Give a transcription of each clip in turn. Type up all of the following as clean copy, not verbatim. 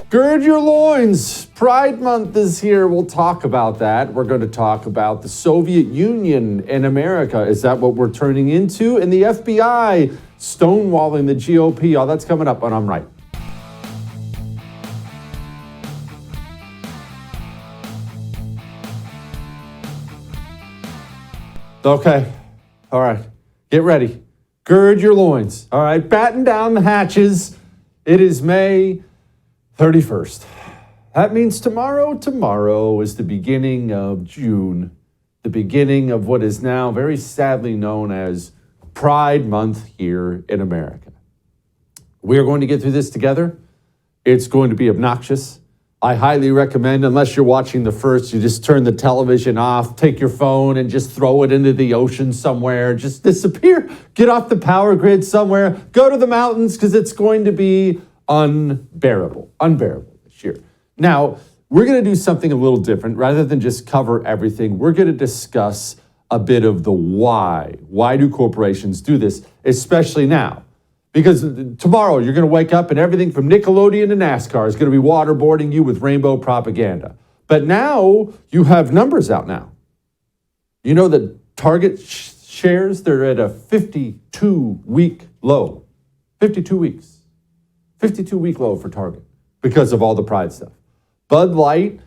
Gird your loins. Pride Month is here. We'll talk about that. We're going to talk about the Soviet Union in America. Is that what we're turning into? And the FBI stonewalling the GOP. All that's coming up on I'm Right. Okay. All right. Get ready. Gird your loins. All right. Batten down the hatches. It is May 31st. That means tomorrow is the beginning of June, the beginning of what is now very sadly known as Pride Month here in America. We are going to get through this together. It's going to be obnoxious. I highly recommend, unless you're watching the first, you just turn the television off, take your phone and just throw it into the ocean somewhere, just disappear, get off the power grid somewhere, go to the mountains, because it's going to be unbearable this year. Now, we're going to do something a little different. Rather than just cover everything, we're going to discuss a bit of the why. Why do corporations do this, especially now? Because tomorrow you're going to wake up and everything from Nickelodeon to NASCAR is going to be waterboarding you with rainbow propaganda. But now you have numbers out now. You know that Target shares, they're at a 52-week low. 52 weeks. 52-week low for Target because of all the Pride stuff. Bud Light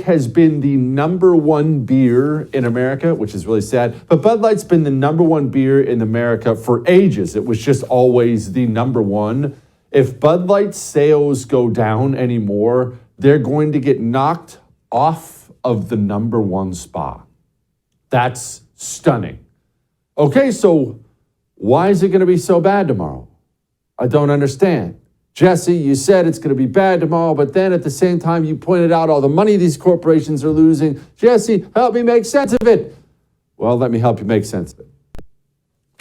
has been the number one beer in America, which is really sad. But Bud Light's been the number one beer in America for ages. It was just always the number one. If Bud Light sales go down anymore, they're going to get knocked off of the number one spot. That's stunning. Okay, so why is it going to be so bad tomorrow? I don't understand. Jesse, you said it's going to be bad tomorrow, but then at the same time, you pointed out all the money these corporations are losing. Jesse, help me make sense of it. Well, let me help you make sense of it.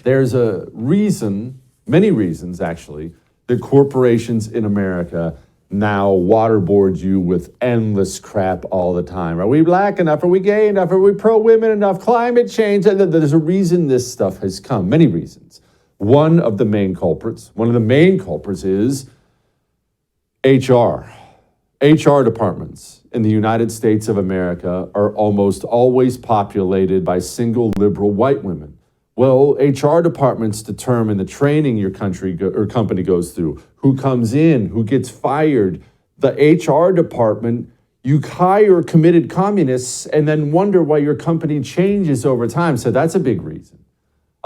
There's a reason, many reasons actually, that corporations in America now waterboard you with endless crap all the time. Are we black enough? Are we gay enough? Are we pro-women enough? Climate change? There's a reason this stuff has come, many reasons. One of the main culprits is HR. HR departments in the United States of America are almost always populated by single liberal white women. Well, HR departments determine the training your company goes through, who comes in, who gets fired. The HR department, you hire committed communists and then wonder why your company changes over time. So that's a big reason.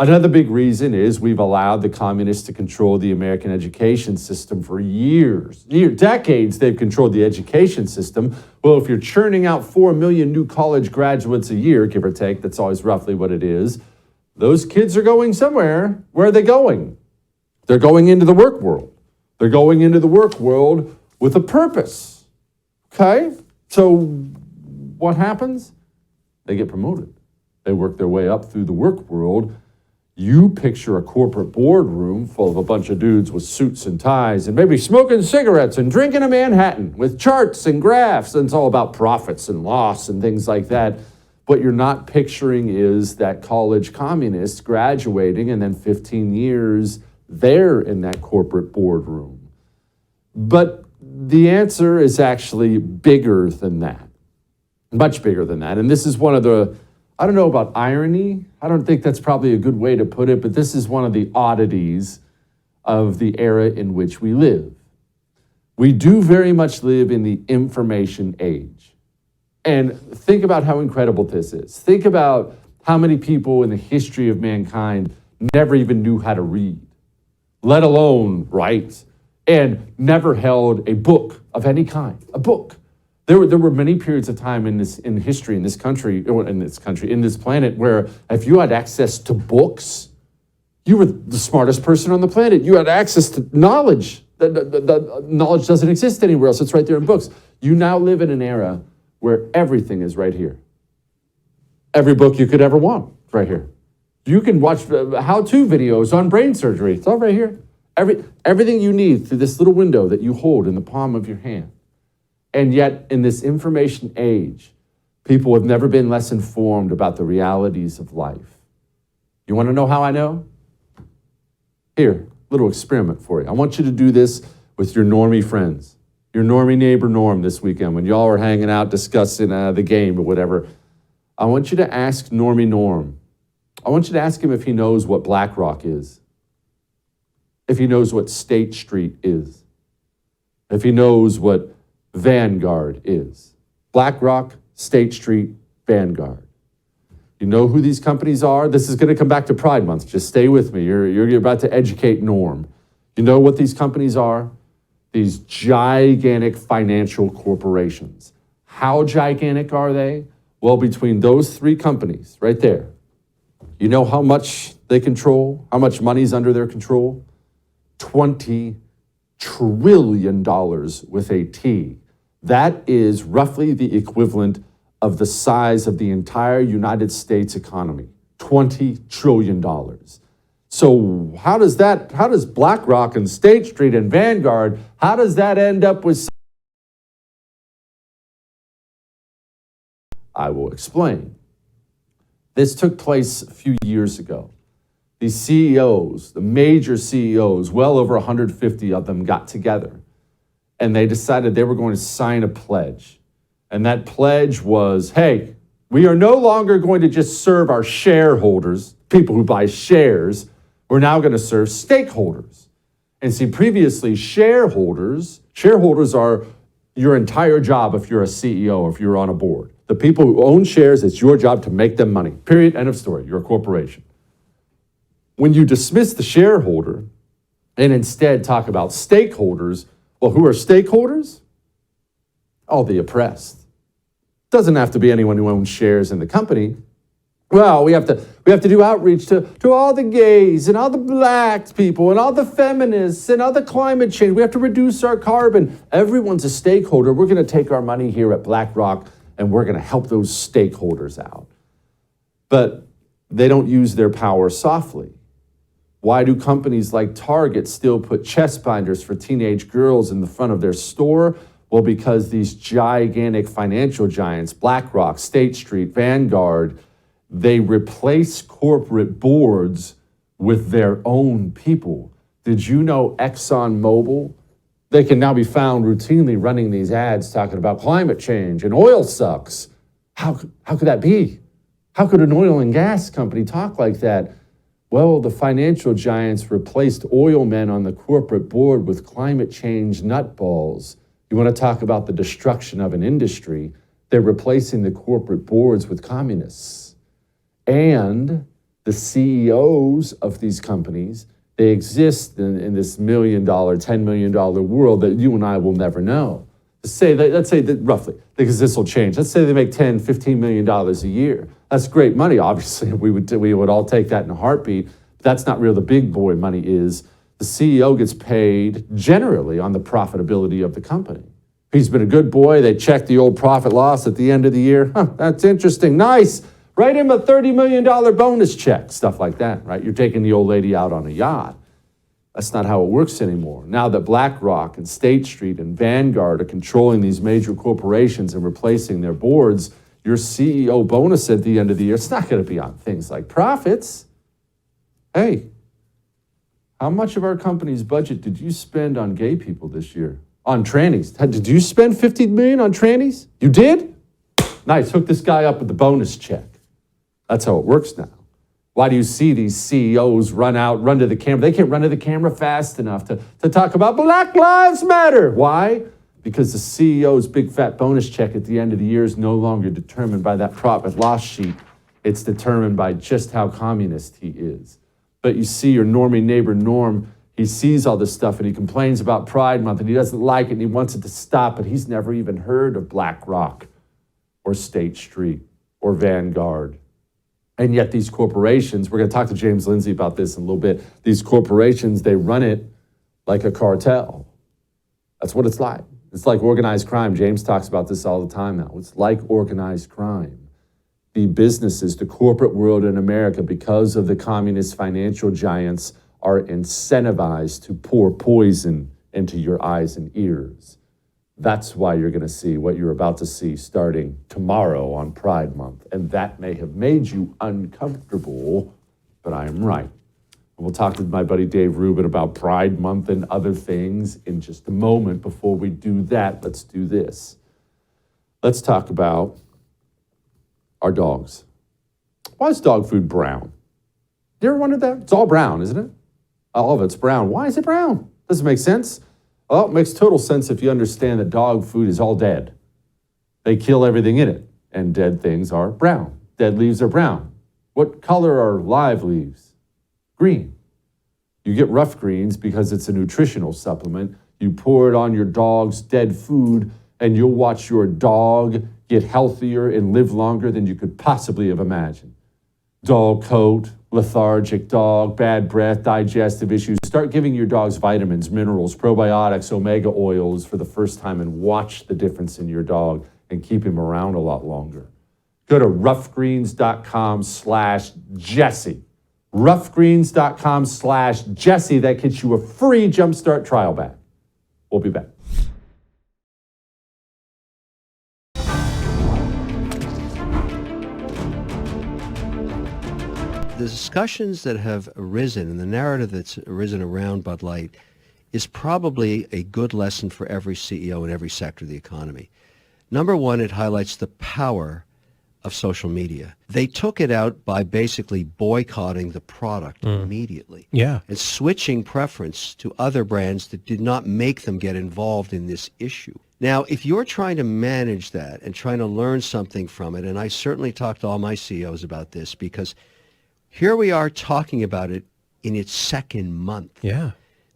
Another big reason is we've allowed the communists to control the American education system for decades. They've controlled the education system. Well, if you're churning out 4 million new college graduates a year, give or take, that's always roughly what it is, those kids are going somewhere. Where are they going? They're going into the work world. They're going into the work world with a purpose. Okay? So what happens? They get promoted. They work their way up through the work world. You picture a corporate boardroom full of a bunch of dudes with suits and ties and maybe smoking cigarettes and drinking a Manhattan with charts and graphs, and it's all about profits and loss and things like that. What you're not picturing is that college communist graduating and then 15 years there in that corporate boardroom. But the answer is actually bigger than that, much bigger than that. And this is one of the, I don't know about irony. I don't think that's probably a good way to put it, but this is one of the oddities of the era in which we live. We do very much live in the information age. And think about how incredible this is. Think about how many people in the history of mankind never even knew how to read, let alone write, and never held a book of any kind, a book. There were many periods of time in this planet, where if you had access to books, you were the smartest person on the planet. You had access to knowledge. The knowledge doesn't exist anywhere else. It's right there in books. You now live in an era where everything is right here. Every book you could ever want, right here. You can watch how-to videos on brain surgery. It's all right here. Everything you need through this little window that you hold in the palm of your hand. And yet, in this information age, people have never been less informed about the realities of life. You want to know how I know? Here, little experiment for you. I want you to do this with your normie friends. your normie neighbor Norm this weekend, when y'all are hanging out discussing the game or whatever, I want you to ask Normie Norm. I want you to ask him if he knows what BlackRock is, if he knows what State Street is, if he knows what Vanguard is. BlackRock, State Street, Vanguard. You know who these companies are? This is going to come back to Pride Month. Just stay with me. You're about to educate Norm. You know what these companies are? These gigantic financial corporations. How gigantic are they? Well, between those three companies right there, you know how much they control, how much money's under their control? $20 trillion with a T. That is roughly the equivalent of the size of the entire United States economy. $20 trillion. So how does BlackRock and State Street and Vanguard, how does that end up with? I will explain. This took place a few years ago. These CEOs, the major CEOs, well over 150 of them got together and they decided they were going to sign a pledge. And that pledge was, hey, we are no longer going to just serve our shareholders, people who buy shares. We're now going to serve stakeholders. And see, previously, shareholders are your entire job if you're a CEO or if you're on a board. The people who own shares, it's your job to make them money. Period. End of story. You're a corporation. When you dismiss the shareholder and instead talk about stakeholders, well, who are stakeholders? All the oppressed. Doesn't have to be anyone who owns shares in the company. Well, we have to do outreach to all the gays and all the black people and all the feminists and all the climate change. We have to reduce our carbon. Everyone's a stakeholder. We're going to take our money here at BlackRock and we're going to help those stakeholders out. But they don't use their power softly. Why do companies like Target still put chest binders for teenage girls in the front of their store? Well, because these gigantic financial giants, BlackRock, State Street, Vanguard, they replace corporate boards with their own people. Did you know ExxonMobil? They can now be found routinely running these ads talking about climate change and oil sucks. How could that be? How could an oil and gas company talk like that? Well, the financial giants replaced oil men on the corporate board with climate change nutballs. You want to talk about the destruction of an industry? They're replacing the corporate boards with communists. And the CEOs of these companies, they exist in this $1 million, $10 million world that you and I will never know. Let's say that roughly, because this will change. Let's say they make $10, $15 million a year. That's great money, obviously. We would all take that in a heartbeat. But that's not where the big boy money is. The CEO gets paid generally on the profitability of the company. If he's been a good boy, they check the old profit loss at the end of the year. That's interesting. Nice. Write him a $30 million bonus check. Stuff like that, right? You're taking the old lady out on a yacht. That's not how it works anymore. Now that BlackRock and State Street and Vanguard are controlling these major corporations and replacing their boards, your CEO bonus at the end of the year, it's not going to be on things like profits. Hey, how much of our company's budget did you spend on gay people this year? On trannies? Did you spend $50 million on trannies? You did? Nice, hook this guy up with the bonus check. That's how it works now. Why do you see these CEOs run to the camera? They can't run to the camera fast enough to talk about Black Lives Matter. Why? Because the CEO's big fat bonus check at the end of the year is no longer determined by that profit loss sheet. It's determined by just how communist he is. But you see your normie neighbor Norm, he sees all this stuff and he complains about Pride Month and he doesn't like it and he wants it to stop, but he's never even heard of BlackRock or State Street or Vanguard. And yet these corporations, we're going to talk to James Lindsay about this in a little bit, these corporations, they run it like a cartel. That's what it's like. It's like organized crime. James talks about this all the time now. It's like organized crime. The businesses, the corporate world in America, because of the communist financial giants, are incentivized to pour poison into your eyes and ears. That's why you're going to see what you're about to see starting tomorrow on Pride Month. And that may have made you uncomfortable, but I am right. We'll talk to my buddy Dave Rubin about Pride Month and other things in just a moment. Before we do that, let's do this. Let's talk about our dogs. Why is dog food brown? You ever wondered that? It's all brown, isn't it? All of it's brown. Why is it brown? Does it make sense? Well, it makes total sense if you understand that dog food is all dead. They kill everything in it, and dead things are brown. Dead leaves are brown. What color are live leaves? Green. You get rough greens because it's a nutritional supplement. You pour it on your dog's dead food, and you'll watch your dog get healthier and live longer than you could possibly have imagined. Dull coat, lethargic dog, bad breath, digestive issues. Start giving your dogs vitamins, minerals, probiotics, omega oils for the first time and watch the difference in your dog and keep him around a lot longer. Go to roughgreens.com/Jesse. roughgreens.com/Jesse. That gets you a free Jumpstart trial bag. We'll be back. The discussions that have arisen and the narrative that's arisen around Bud Light is probably a good lesson for every CEO in every sector of the economy. Number one, it highlights the power of social media. They took it out by basically boycotting the product immediately. Yeah. And switching preference to other brands that did not make them get involved in this issue. Now, if you're trying to manage that and trying to learn something from it, and I certainly talk to all my CEOs about this because here we are talking about it in its second month. Yeah.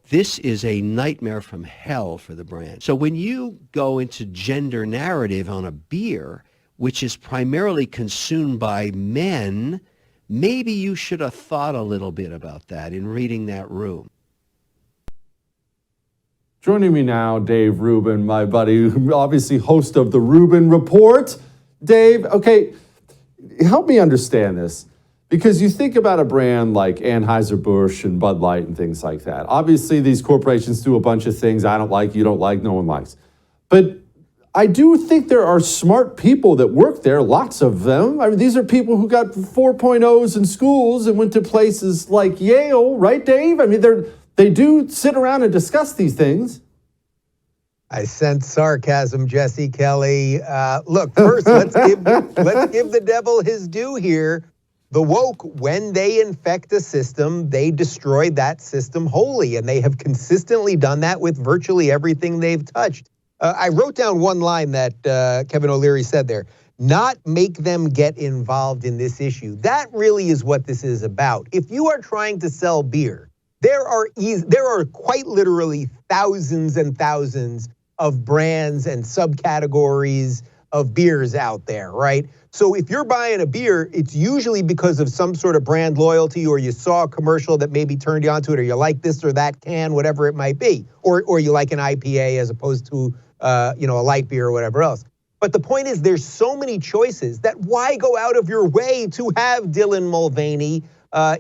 This is a nightmare from hell for the brand. So when you go into gender narrative on a beer, which is primarily consumed by men, maybe you should have thought a little bit about that in reading that room. Joining me now, Dave Rubin, my buddy, obviously host of the Rubin Report. Dave, okay, help me understand this. Because you think about a brand like Anheuser-Busch and Bud Light and things like that. Obviously, these corporations do a bunch of things I don't like, you don't like, no one likes. But I do think there are smart people that work there, lots of them. I mean, these are people who got 4.0s in schools and went to places like Yale, right, Dave? I mean, they do sit around and discuss these things. I sense sarcasm, Jesse Kelly. Look, first, let's give the devil his due here. The woke, when they infect a system, they destroy that system wholly, and they have consistently done that with virtually everything they've touched. I wrote down one line that Kevin O'Leary said there, not make them get involved in this issue. That really is what this is about. If you are trying to sell beer, there are quite literally thousands and thousands of brands and subcategories of beers out there, right? So if you're buying a beer, it's usually because of some sort of brand loyalty, or you saw a commercial that maybe turned you onto it, or you like this or that can, whatever it might be, or you like an IPA as opposed to a light beer or whatever else. But the point is, there's so many choices that why go out of your way to have Dylan Mulvaney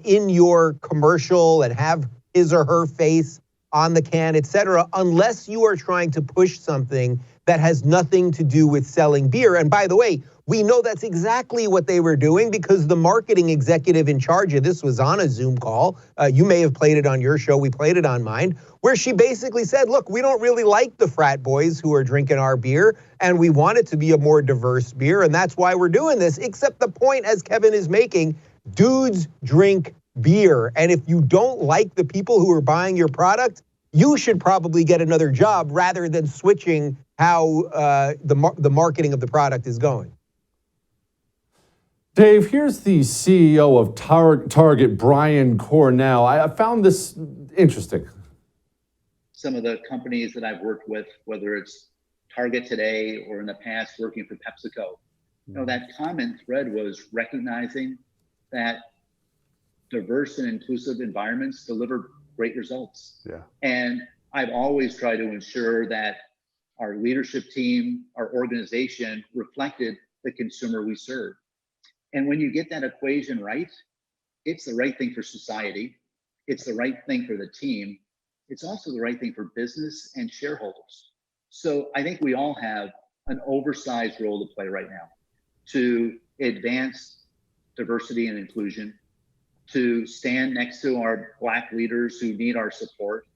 in your commercial and have his or her face on the can, et cetera, unless you are trying to push something that has nothing to do with selling beer. And by the way, we know that's exactly what they were doing because the marketing executive in charge of this was on a Zoom call. You may have played it on your show. We played it on mine, where she basically said, look, we don't really like the frat boys who are drinking our beer, and we want it to be a more diverse beer, and that's why we're doing this. Except the point, as Kevin is making, dudes drink beer. And if you don't like the people who are buying your product, you should probably get another job rather than switching how the marketing of the product is going. Dave, here's the CEO of Target, Brian Cornell. I found this interesting. Some of the companies that I've worked with, whether it's Target today or in the past working for PepsiCo, that common thread was recognizing that diverse and inclusive environments deliver great results. Yeah. And I've always tried to ensure that our leadership team, our organization reflected the consumer we serve. And when you get that equation right, it's the right thing for society. It's the right thing for the team. It's also the right thing for business and shareholders. So I think we all have an oversized role to play right now to advance diversity and inclusion, to stand next to our Black leaders who need our support,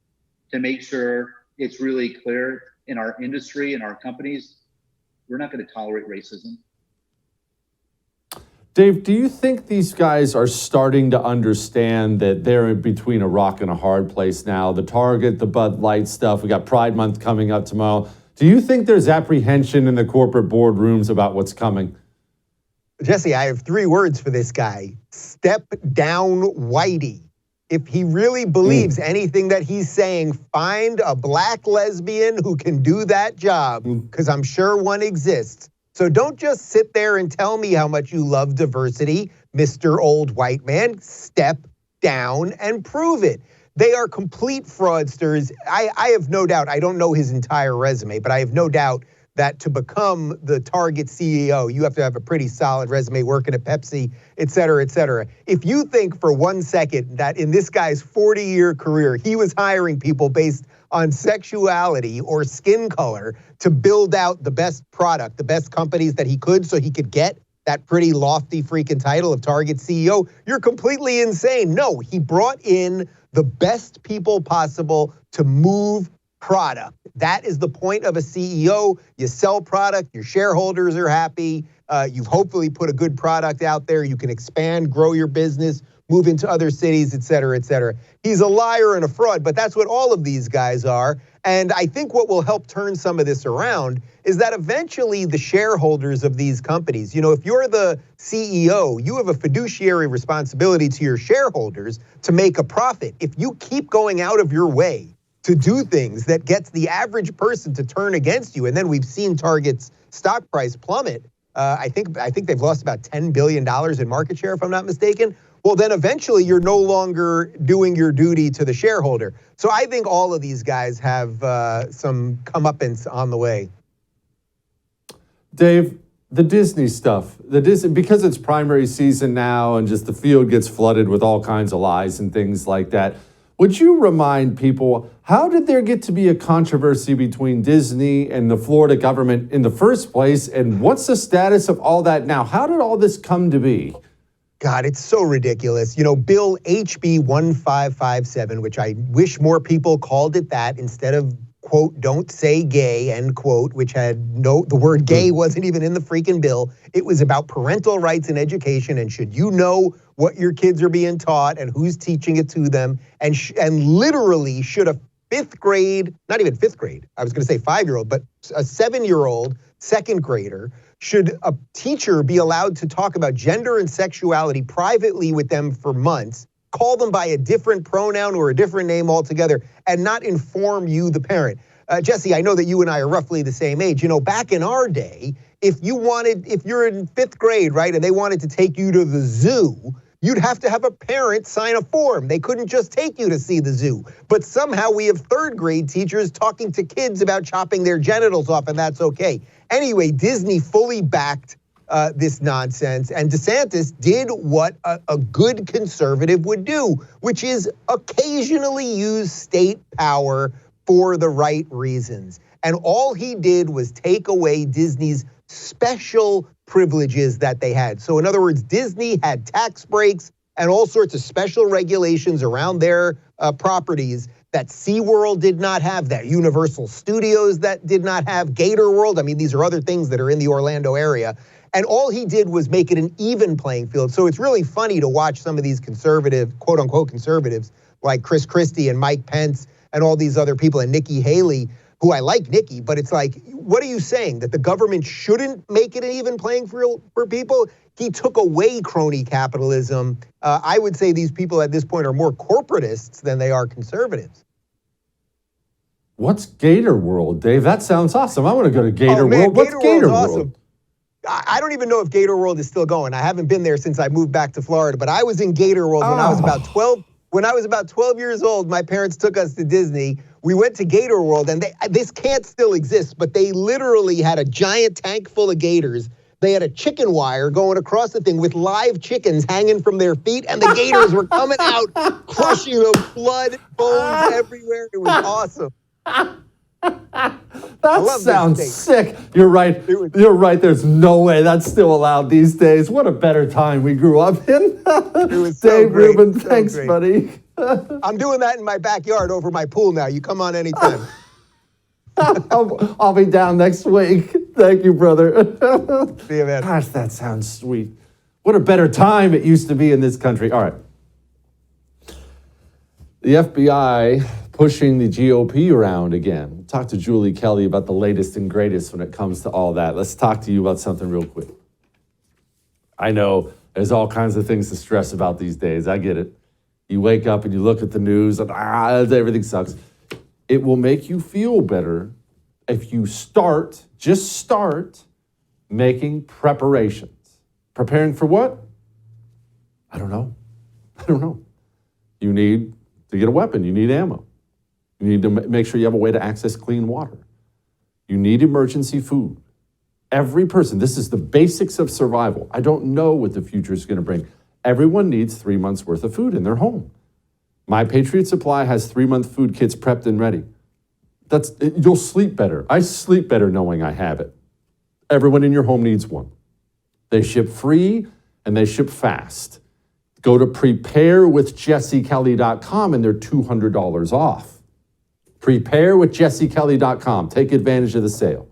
to make sure it's really clear in our industry and our companies, we're not going to tolerate racism. Dave, do you think these guys are starting to understand that they're in between a rock and a hard place now? The Target, the Bud Light stuff, we got Pride Month coming up tomorrow. Do you think there's apprehension in the corporate boardrooms about what's coming? Jesse, I have 3 words for this guy. Step down, Whitey. If he really believes anything that he's saying, find a Black lesbian who can do that job, because I'm sure one exists. So don't just sit there and tell me how much you love diversity, Mr. Old White Man. Step down and prove it. They are complete fraudsters. I have no doubt, I don't know his entire resume, but I have no doubt that to become the Target CEO, you have to have a pretty solid resume working at Pepsi, et cetera, et cetera. If you think for 1 second that in this guy's 40-year career, he was hiring people based on sexuality or skin color to build out the best product, the best companies that he could so he could get that pretty lofty freaking title of Target CEO, you're completely insane. No, he brought in the best people possible to move product. That is the point of a CEO. You sell product, your shareholders are happy. You've hopefully put a good product out there. You can expand, grow your business, move into other cities, et cetera, et cetera. He's a liar and a fraud, but that's what all of these guys are. And I think what will help turn some of this around is that eventually the shareholders of these companies, if you're the CEO, you have a fiduciary responsibility to your shareholders to make a profit. If you keep going out of your way to do things that gets the average person to turn against you, and then we've seen Target's stock price plummet. I think they've lost about $10 billion in market share, if I'm not mistaken. Well, then eventually you're no longer doing your duty to the shareholder. So I think all of these guys have some comeuppance on the way. Dave, the Disney stuff, because it's primary season now and just the field gets flooded with all kinds of lies and things like that. Would you remind people, how did there get to be a controversy between Disney and the Florida government in the first place? And what's the status of all that now? How did all this come to be? God, it's so ridiculous. Bill HB 1557, which I wish more people called it that instead of, quote, don't say gay, end quote, which had the word gay wasn't even in the freaking bill. It was about parental rights in education, and should you know what your kids are being taught and who's teaching it to them, and literally should a 5th grade, not even 5th grade, I was gonna say 5-year-old, but a 7-year-old 2nd grader, should a teacher be allowed to talk about gender and sexuality privately with them for months, call them by a different pronoun or a different name altogether, and not inform you, the parent? Jesse, I know that you and I are roughly the same age. Back in our day, if you're in 5th grade, right, and they wanted to take you to the zoo, you'd have to have a parent sign a form. They couldn't just take you to see the zoo. But somehow we have 3rd grade teachers talking to kids about chopping their genitals off, and that's okay. Anyway, Disney fully backed this nonsense, and DeSantis did what a good conservative would do, which is occasionally use state power for the right reasons. And all he did was take away Disney's special privileges that they had. So in other words, Disney had tax breaks and all sorts of special regulations around their properties that SeaWorld did not have, that Universal Studios that did not have, Gator World. I mean, these are other things that are in the Orlando area. And all he did was make it an even playing field. So it's really funny to watch some of these conservative, quote unquote conservatives, like Chris Christie and Mike Pence and all these other people, and Nikki Haley, who I like Nikki, but it's like, what are you saying? That the government shouldn't make it an even playing field for people? He took away crony capitalism. I would say these people at this point are more corporatists than they are conservatives. What's Gator World, Dave? That sounds awesome. I want to go to Gator World. What's Gator World? Awesome. I don't even know if Gator World is still going. I haven't been there since I moved back to Florida, but I was in Gator World when I was about 12. When I was about 12 years old, my parents took us to Disney. We went to Gator World, and this can't still exist, but they literally had a giant tank full of gators. They had a chicken wire going across the thing with live chickens hanging from their feet, and the gators were coming out, crushing them, blood, bones everywhere. It was awesome. That love this sounds state. sick. You're right. You're right. There's no way that's still allowed these days. What a better time we grew up in. It was so Dave great, Rubin, so thanks, great. buddy. I'm doing that in my backyard over my pool now. You come on anytime. I'll be down next week. Thank you, brother. See you, man. Gosh, that sounds sweet. What a better time it used to be in this country. All right. The FBI pushing the GOP around again. Talk to Julie Kelly about the latest and greatest when it comes to all that. Let's talk to you about something real quick. I know there's all kinds of things to stress about these days. I get it. You wake up and you look at the news and everything sucks. It will make you feel better if you just start making preparations. Preparing for what? I don't know. You need to get a weapon. You need ammo. You need to make sure you have a way to access clean water. You need emergency food. Every person, this is the basics of survival. I don't know what the future is going to bring. Everyone needs 3 months worth of food in their home. My Patriot Supply has 3-month food kits prepped and ready. You'll sleep better. I sleep better knowing I have it. Everyone in your home needs one. They ship free and they ship fast. Go to preparewithjessekelly.com and they're $200 off. Preparewithjessekelly.com. Take advantage of the sale.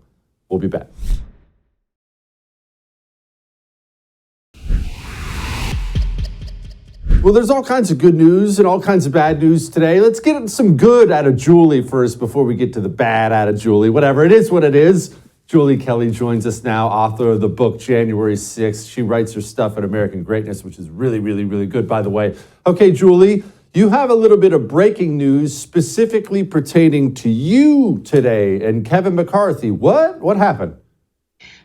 We'll be back. Well, there's all kinds of good news and all kinds of bad news today. Let's get some good out of Julie first before we get to the bad out of Julie. Whatever, it is what it is. Julie Kelly joins us now, author of the book January 6th. She writes her stuff at American Greatness, which is really, really, really good, by the way. Okay, Julie, you have a little bit of breaking news specifically pertaining to you today and Kevin McCarthy. What happened?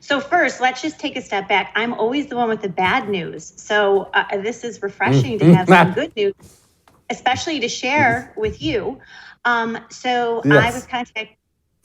So first, let's just take a step back. I'm always the one with the bad news. So this is refreshing to have some good news, especially to share with you. Yes.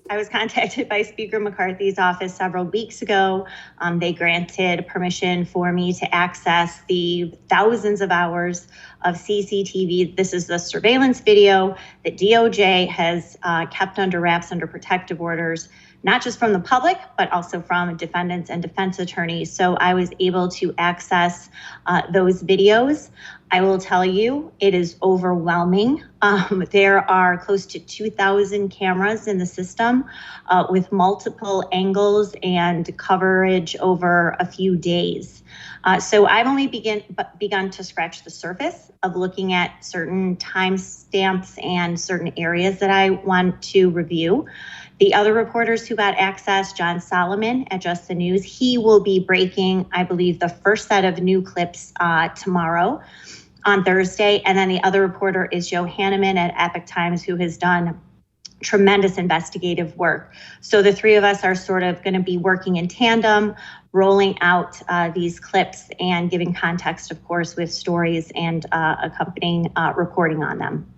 I was contacted by Speaker McCarthy's office several weeks ago. They granted permission for me to access the thousands of hours of CCTV. This is the surveillance video that DOJ has kept under wraps under protective orders, not just from the public, but also from defendants and defense attorneys. So I was able to access those videos. I will tell you, it is overwhelming. There are close to 2,000 cameras in the system with multiple angles and coverage over a few days. So I've only begun to scratch the surface of looking at certain timestamps and certain areas that I want to review. The other reporters who got access, John Solomon at Just the News, he will be breaking, I believe, the first set of new clips tomorrow on Thursday. And then the other reporter is Joe Hanneman at Epoch Times, who has done tremendous investigative work. So the three of us are sort of going to be working in tandem, rolling out these clips and giving context, of course, with stories and accompanying reporting on them.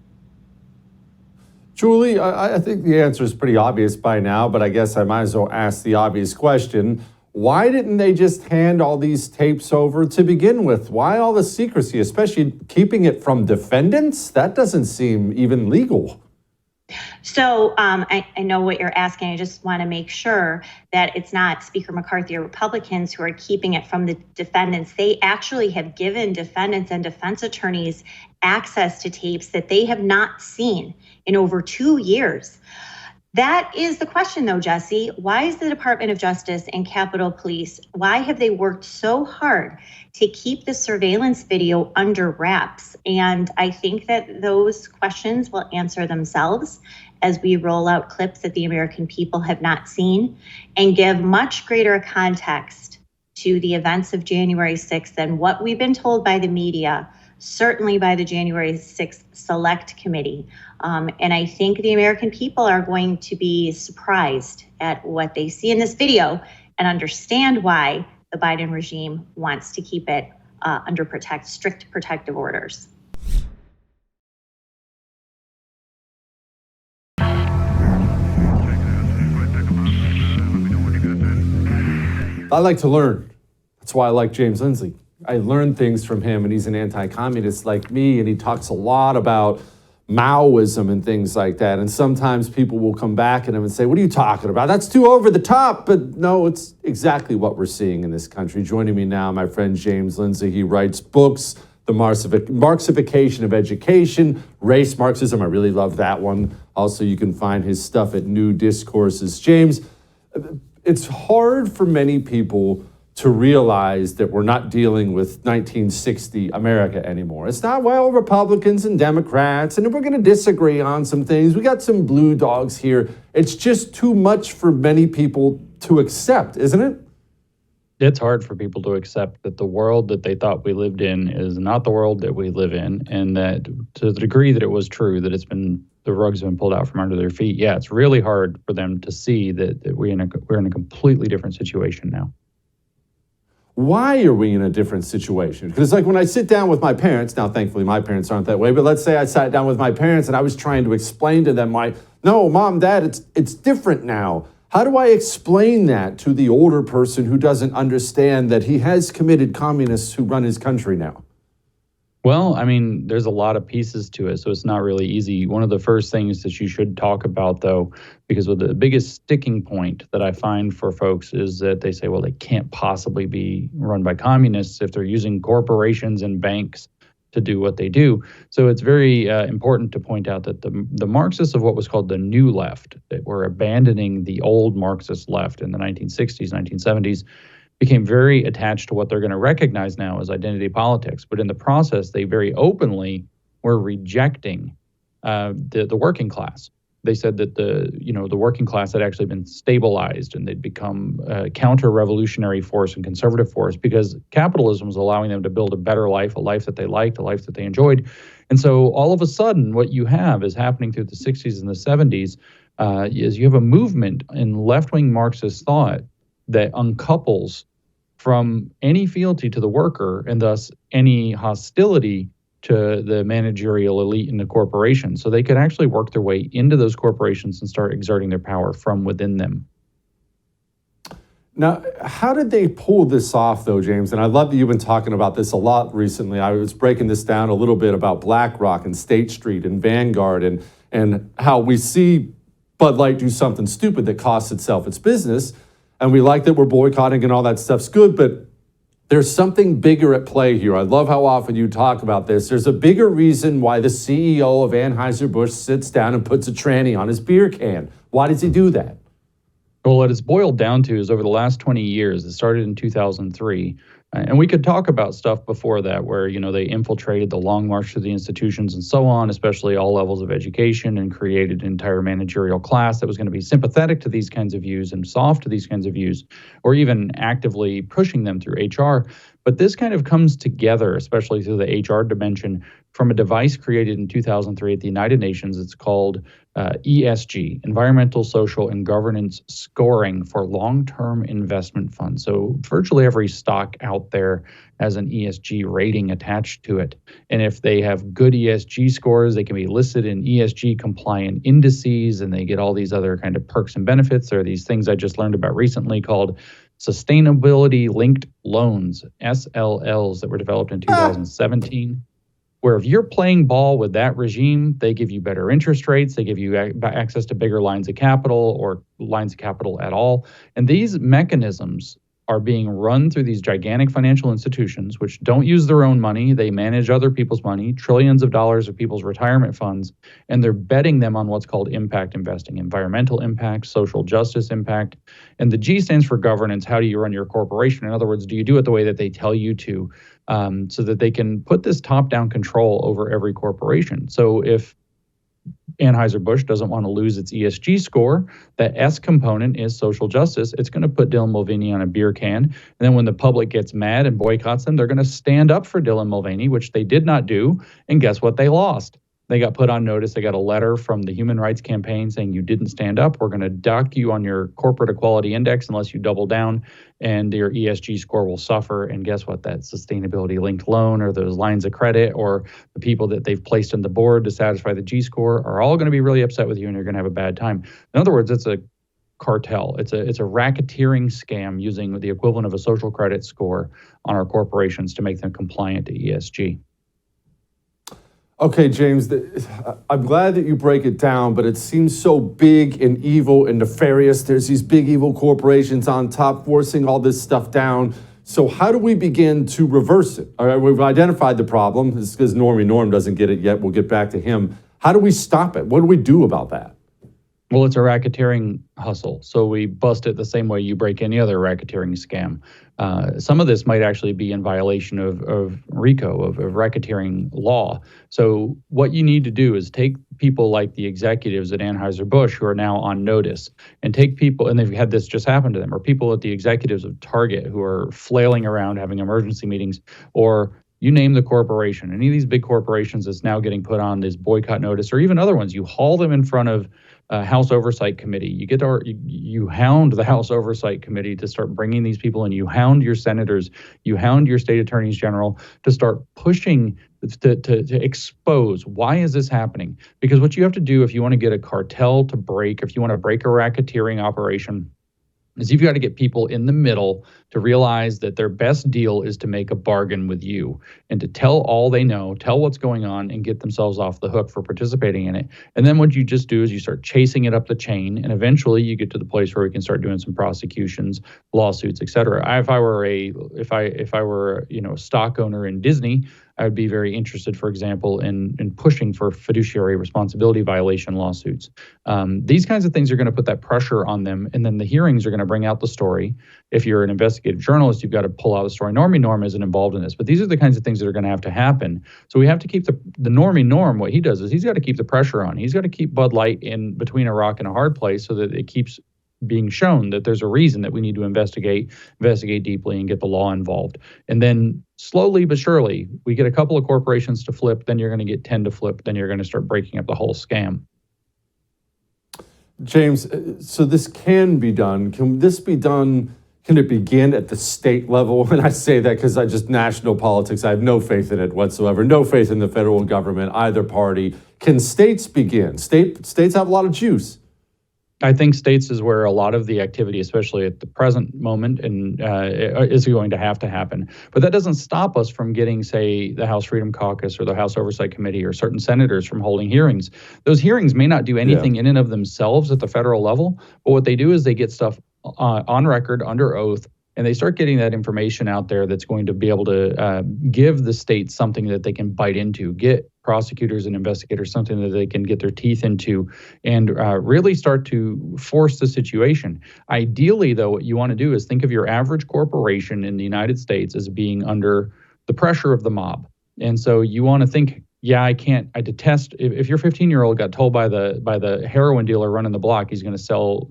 Julie, I think the answer is pretty obvious by now, but I guess I might as well ask the obvious question. Why didn't they just hand all these tapes over to begin with? Why all the secrecy, especially keeping it from defendants? That doesn't seem even legal. So I know what you're asking. I just want to make sure that it's not Speaker McCarthy or Republicans who are keeping it from the defendants. They actually have given defendants and defense attorneys access to tapes that they have not seen in over 2 years. That is the question, though, Jesse. Why is the Department of Justice and Capitol Police, why have they worked so hard to keep the surveillance video under wraps? And I think that those questions will answer themselves as we roll out clips that the American people have not seen and give much greater context to the events of January 6th than what we've been told by the media, certainly by the January 6th Select Committee. And I think the American people are going to be surprised at what they see in this video and understand why the Biden regime wants to keep it under strict protective orders. I like to learn. That's why I like James Lindsay. I learn things from him, and he's an anti-communist like me, and he talks a lot about Maoism and things like that. And sometimes people will come back at him and say, what are you talking about? That's too over the top. But no, it's exactly what we're seeing in this country. Joining me now, my friend James Lindsay. He writes books, The Marxification of Education, Race Marxism. I really love that one. Also, you can find his stuff at New Discourses. James, it's hard for many people to realize that we're not dealing with 1960 America anymore. It's not, well, Republicans and Democrats, and we're going to disagree on some things. We got some blue dogs here. It's just too much for many people to accept, isn't it? It's hard for people to accept that the world that they thought we lived in is not the world that we live in, and that to the degree that it was true, that the rugs have been pulled out from under their feet. Yeah, it's really hard for them to see that we're in a completely different situation now. Why are we in a different situation? Because like when I sit down with my parents, now thankfully my parents aren't that way, but let's say I sat down with my parents and I was trying to explain to them why, no, Mom, Dad, it's different now. How do I explain that to the older person who doesn't understand that he has committed communists who run his country now? Well, I mean, there's a lot of pieces to it, so it's not really easy. One of the first things that you should talk about, though, because the biggest sticking point that I find for folks is that they say, well, they can't possibly be run by communists if they're using corporations and banks to do what they do. So it's very important to point out that the Marxists of what was called the New Left, that were abandoning the old Marxist left in the 1960s, 1970s, became very attached to what they're going to recognize now as identity politics. But in the process, they very openly were rejecting the working class. They said that the working class had actually been stabilized and they'd become a counter-revolutionary force and conservative force because capitalism was allowing them to build a better life, a life that they liked, a life that they enjoyed. And so all of a sudden, what you have is happening through the 60s and the 70s is you have a movement in left-wing Marxist thought that uncouples from any fealty to the worker and thus any hostility to the managerial elite in the corporation. So they could actually work their way into those corporations and start exerting their power from within them. Now, how did they pull this off, though, James? And I love that you've been talking about this a lot recently. I was breaking this down a little bit about BlackRock and State Street and Vanguard and how we see Bud Light do something stupid that costs itself its business. And we like that we're boycotting and all that stuff's good, but there's something bigger at play here. I love how often you talk about this. There's a bigger reason why the CEO of Anheuser-Busch sits down and puts a tranny on his beer can. Why does he do that? Well, what it's boiled down to is over the last 20 years, it started in 2003, and we could talk about stuff before that where, they infiltrated the long march through the institutions and so on, especially all levels of education, and created an entire managerial class that was going to be sympathetic to these kinds of views and soft to these kinds of views, or even actively pushing them through HR. But this kind of comes together, especially through the HR dimension, from a device created in 2003 at the United Nations. It's called ESG, Environmental, Social, and Governance Scoring for Long-Term Investment Funds. So virtually every stock out there has an ESG rating attached to it. And if they have good ESG scores, they can be listed in ESG compliant indices, and they get all these other kind of perks and benefits. There are these things I just learned about recently called sustainability linked loans, SLLs, that were developed in 2017. Where if you're playing ball with that regime, they give you better interest rates, they give you access to bigger lines of capital or lines of capital at all. And these mechanisms are being run through these gigantic financial institutions, which don't use their own money. They manage other people's money, trillions of dollars of people's retirement funds, and they're betting them on what's called impact investing, environmental impact, social justice impact. And the G stands for governance. How do you run your corporation? In other words, do you do it the way that they tell you to, so that they can put this top-down control over every corporation? So if Anheuser-Busch doesn't want to lose its ESG score, that S component is social justice. It's going to put Dylan Mulvaney on a beer can. And then when the public gets mad and boycotts them, they're going to stand up for Dylan Mulvaney, which they did not do. And guess what? They lost. They got put on notice. They got a letter from the Human Rights Campaign saying you didn't stand up. We're going to dock you on your corporate equality index unless you double down, and your ESG score will suffer. And guess what? That sustainability linked loan or those lines of credit or the people that they've placed on the board to satisfy the G score are all going to be really upset with you, and you're going to have a bad time. In other words, it's a cartel. It's a racketeering scam using the equivalent of a social credit score on our corporations to make them compliant to ESG. Okay, James, I'm glad that you break it down, but it seems so big and evil and nefarious. There's these big evil corporations on top forcing all this stuff down. So how do we begin to reverse it? All right, we've identified the problem. It's because Norm doesn't get it yet. We'll get back to him. How do we stop it? What do we do about that? Well, it's a racketeering hustle. So we bust it the same way you break any other racketeering scam. Some of this might actually be in violation of RICO, of racketeering law. So what you need to do is take people like the executives at Anheuser-Busch who are now on notice, and take people, and they've had this just happen to them, or people at the executives of Target who are flailing around having emergency meetings, or you name the corporation, any of these big corporations that's now getting put on this boycott notice, or even other ones, you haul them in front of House Oversight Committee. You hound the House Oversight Committee to start bringing these people in. You hound your senators. You hound your state attorneys general to start pushing to expose why is this happening. Because what you have to do if you want to get a cartel to break, if you want to break a racketeering operation, is you've got to get people in the middle to realize that their best deal is to make a bargain with you and to tell all they know, tell what's going on, and get themselves off the hook for participating in it. And then what you just do is you start chasing it up the chain, and eventually you get to the place where we can start doing some prosecutions, lawsuits, et cetera. If I were a stock owner in Disney, I would be very interested, for example, in pushing for fiduciary responsibility violation lawsuits. These kinds of things are going to put that pressure on them, and then the hearings are going to bring out the story. If you're an investigative journalist, you've got to pull out the story. Norm isn't involved in this, but these are the kinds of things that are going to happen. So we have to keep the Norm, what he does is he's got to keep the pressure on. He's got to keep Bud Light in between a rock and a hard place so that it keeps being shown that there's a reason that we need to investigate deeply and get the law involved. And then slowly but surely, we get a couple of corporations to flip, then you're going to get 10 to flip, then you're going to start breaking up the whole scam. James, so this can be done. Can this be done? Can it begin at the state level? And I say that because national politics, I have no faith in it whatsoever. No faith in the federal government, either party. Can states begin? States have a lot of juice. I think states is where a lot of the activity, especially at the present moment, and is going to happen. But that doesn't stop us from getting, say, the House Freedom Caucus or the House Oversight Committee or certain senators from holding hearings. Those hearings may not do anything in and of themselves at the federal level, but what they do is they get stuff on record, under oath, and they start getting that information out there that's going to be able to give the states something that they can bite into, get prosecutors and investigators something that they can get their teeth into, and really start to force the situation. Ideally, though, what you want to do is think of your average corporation in the United States as being under the pressure of the mob. And so you want to think, I detest, if your 15-year-old got told by the heroin dealer running the block he's going to sell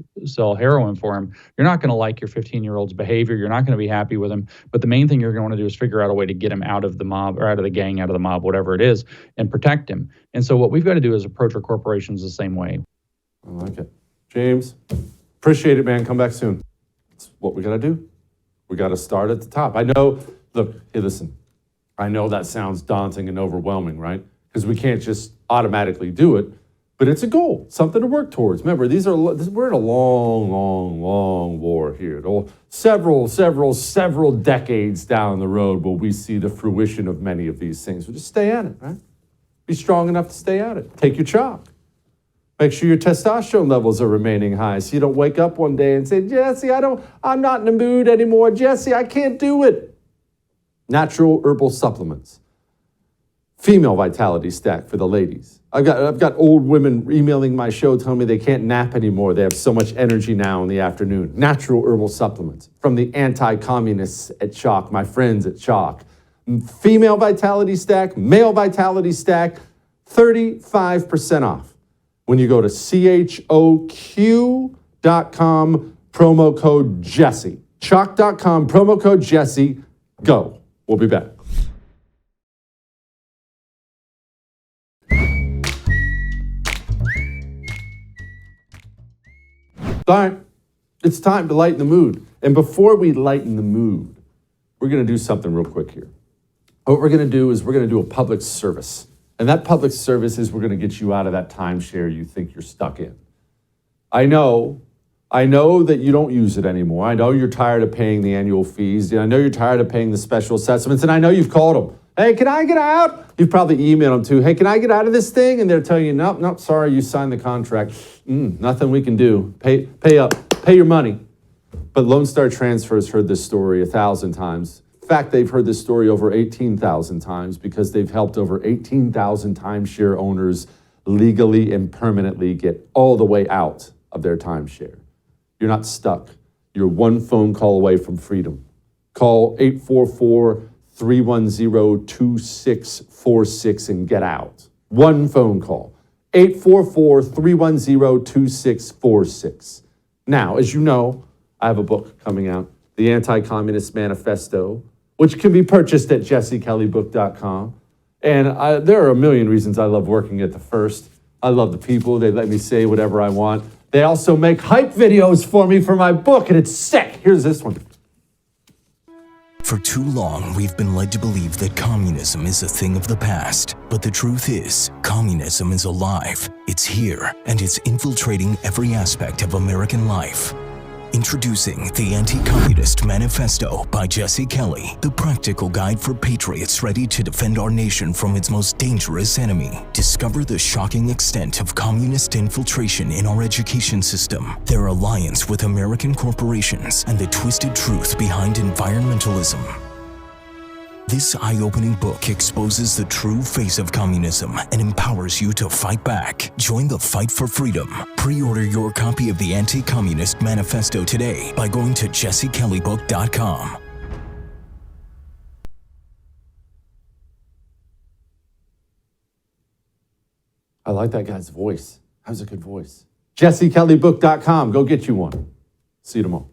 heroin for him, you're not going to like your 15-year-old's behavior. You're not going to be happy with him. But the main thing you're going to want to do is figure out a way to get him out of the mob, or out of the gang, out of the mob, whatever it is, and protect him. And so what we've got to do is approach our corporations the same way. I like it. James, appreciate it, man. Come back soon. That's what we got to do. We got to start at the top. I know, look, hey, listen. I know that sounds daunting and overwhelming, right? Because we can't just automatically do it, but it's a goal, something to work towards. Remember, we're in a long war here. Several decades down the road will we see the fruition of many of these things. So just stay at it, right? Be strong enough to stay at it. Take your chalk. Make sure your testosterone levels are remaining high so you don't wake up one day and say, Jesse, I'm not in the mood anymore. Jesse, I can't do it. Natural herbal supplements. Female vitality stack for the ladies. I've got old women emailing my show telling me they can't nap anymore. They have so much energy now in the afternoon. Natural herbal supplements from the anti-communists at Chalk, my friends at Chalk. Female vitality stack, male vitality stack, 35% off when you go to choq.com, promo code Jesse. Chalk.com, promo code Jesse. Go. We'll be back. All right, it's time to lighten the mood. And before we lighten the mood, we're going to do something real quick here. What we're going to do is we're going to do a public service. And that public service is we're going to get you out of that timeshare you think you're stuck in. I know that you don't use it anymore. I know you're tired of paying the annual fees. I know you're tired of paying the special assessments. And I know you've called them. Hey, can I get out? You've probably emailed them too. Hey, can I get out of this thing? And they're telling you, nope, sorry, you signed the contract. Nothing we can do. Pay up, pay your money. But Lone Star Transfer has heard this story 1,000 times. In fact, they've heard this story over 18,000 times because they've helped over 18,000 timeshare owners legally and permanently get all the way out of their timeshare. You're not stuck. You're one phone call away from freedom. Call 844-310-2646 and get out. One phone call. 844-310-2646. Now, as you know, I have a book coming out, The Anti-Communist Manifesto, which can be purchased at jessekelleybook.com. And there are a million reasons I love working at The First. I love the people. They let me say whatever I want. They also make hype videos for me for my book, and it's sick. Here's this one. For too long, we've been led to believe that communism is a thing of the past. But the truth is, communism is alive. It's here, and it's infiltrating every aspect of American life. Introducing the Anti-Communist Manifesto by Jesse Kelly, the practical guide for patriots ready to defend our nation from its most dangerous enemy. Discover the shocking extent of communist infiltration in our education system, their alliance with American corporations, and the twisted truth behind environmentalism. This eye-opening book exposes the true face of communism and empowers you to fight back. Join the fight for freedom. Pre-order your copy of the Anti-Communist Manifesto today by going to jessekelleybook.com. I like that guy's voice. That was a good voice. jessekelleybook.com. Go get you one. See you tomorrow.